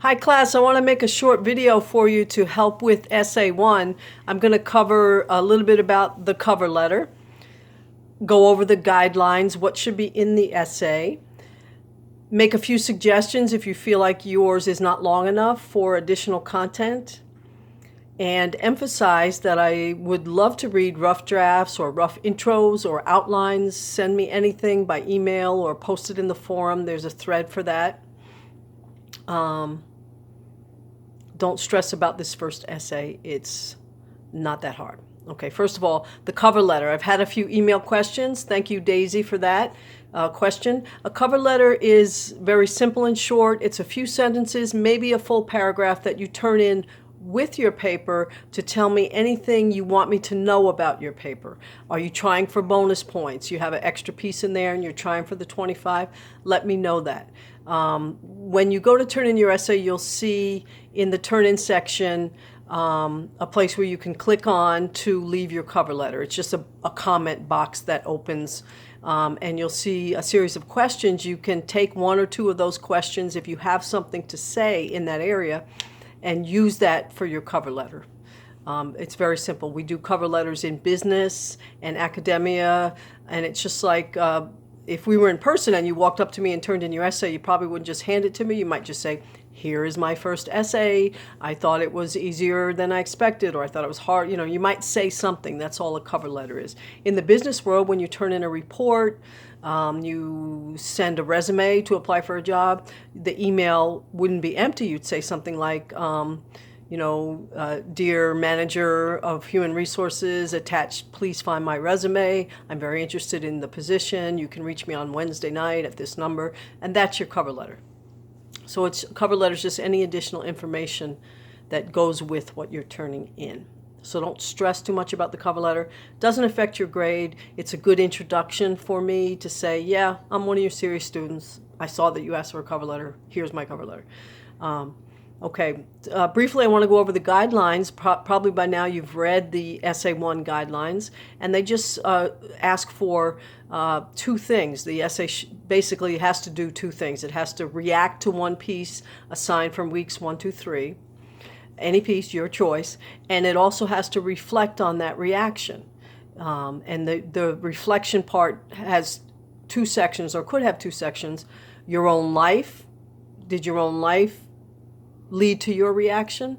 Hi class, I want to make a short video for you to help with Essay 1. I'm going to cover a little bit about the cover letter, go over the guidelines, what should be in the essay, make a few suggestions if you feel like yours is not long enough for additional content, and emphasize that I would love to read rough drafts or rough intros or outlines. Send me anything by email or post it in the forum. There's a thread for that. Don't stress about this first essay. It's not that hard. Okay, first of all, the cover letter. I've had a few email questions. Thank you, Daisy, for that question. A cover letter is very simple and short. It's a few sentences, maybe a full paragraph that you turn in with your paper to tell me anything you want me to know about your paper. Are you trying for bonus points? You have an extra piece in there and you're trying for the 25? Let me know that. When you go to turn in your essay, you'll see in the turn in section a place where you can click on to leave your cover letter. It's just a comment box that opens, and you'll see a series of questions. You can take one or two of those questions if you have something to say in that area and use that for your cover letter. It's very simple. We do cover letters in business and academia, and it's just like if we were in person and you walked up to me and turned in your essay, you probably wouldn't just hand it to me. You might just say, here is my first essay. I thought it was easier than I expected, or I thought it was hard. You might say something. That's all a cover letter is. In the business world, when you turn in a report, you send a resume to apply for a job, the email wouldn't be empty. You'd say something like, dear manager of human resources, attached, please find my resume. I'm very interested in the position. You can reach me on Wednesday night at this number. And that's your cover letter. So cover letter is just any additional information that goes with what you're turning in. So don't stress too much about the cover letter. It doesn't affect your grade. It's a good introduction for me to say, yeah, I'm one of your serious students. I saw that you asked for a cover letter. Here's my cover letter. Okay, briefly I want to go over the guidelines. Probably by now you've read the Essay 1 guidelines, and they just ask for two things. The essay basically has to do two things. It has to react to one piece assigned from weeks 1 to 3, any piece, your choice, and it also has to reflect on that reaction. And the reflection part has two sections, or could have two sections. Your own life. Did your own life lead to your reaction?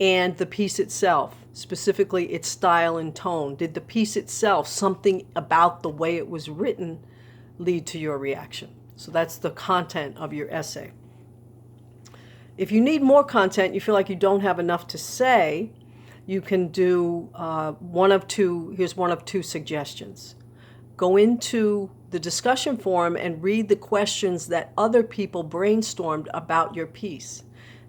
And the piece itself, specifically its style and tone. Did the piece itself, something about the way it was written, lead to your reaction? So that's the content of your essay. If you need more content, you feel like you don't have enough to say, you can do one of two. Here's one of two suggestions. Go into the discussion forum and read the questions that other people brainstormed about your piece.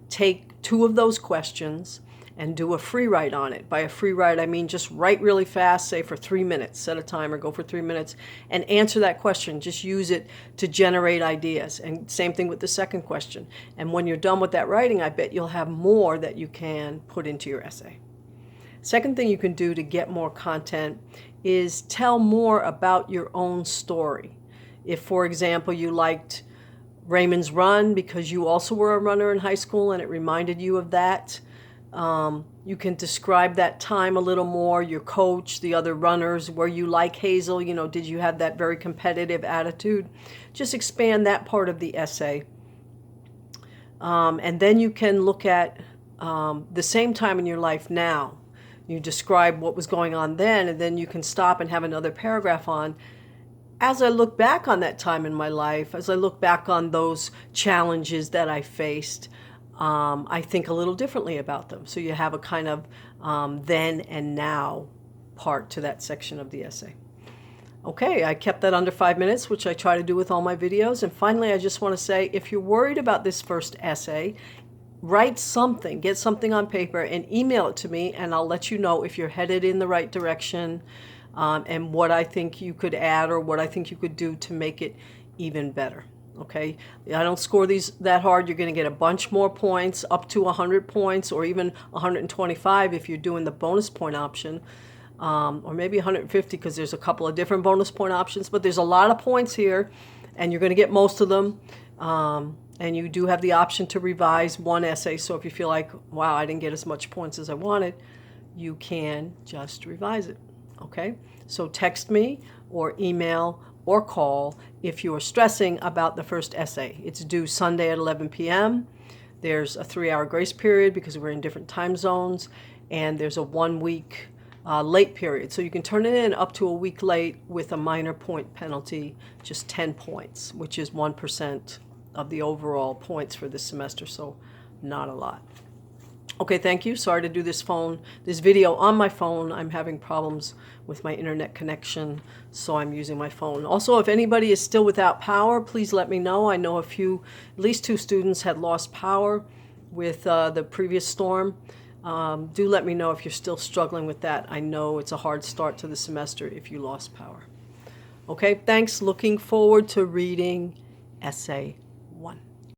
Take two of those questions and do a free write on it. By a free write, I mean just write really fast, say for 3 minutes, set a timer, go for 3 minutes, and answer that question. Just use it to generate ideas. And same thing with the second question. And when you're done with that writing, I bet you'll have more that you can put into your essay. Second thing you can do to get more content is tell more about your own story. If, for example, you liked Raymond's Run because you also were a runner in high school and it reminded you of that, you can describe that time a little more, your coach, the other runners. Were you like Hazel? Did you have that very competitive attitude? Just expand that part of the essay. And then you can look at the same time in your life now. You describe what was going on then, and then you can stop and have another paragraph on, as I look back on that time in my life, as I look back on those challenges that I faced, I think a little differently about them. So you have a kind of then and now part to that section of the essay. Okay, I kept that under 5 minutes, which I try to do with all my videos. And finally, I just want to say, if you're worried about this first essay, write something, get something on paper and email it to me, and I'll let you know if you're headed in the right direction, and what I think you could add or what I think you could do to make it even better. Okay, I don't score these that hard. You're going to get a bunch more points, up to 100 points, or even 125 if you're doing the bonus point option, or maybe 150 because there's a couple of different bonus point options. But there's a lot of points here, and you're going to get most of them. And you do have the option to revise one essay. So if you feel like, wow, I didn't get as much points as I wanted, you can just revise it. Okay? So text me or email or call if you are stressing about the first essay. It's due Sunday at 11 p.m. There's a 3-hour grace period because we're in different time zones, and there's a 1-week late period. So you can turn it in up to a week late with a minor point penalty, just 10 points, which is 1% of the overall points for this semester, so not a lot. Okay, thank you. Sorry to do this video on my phone. I'm having problems with my internet connection, so I'm using my phone. Also, if anybody is still without power, please let me know. I know at least 2 students had lost power with the previous storm. Do let me know if you're still struggling with that. I know it's a hard start to the semester if you lost power. Okay, thanks. Looking forward to reading essay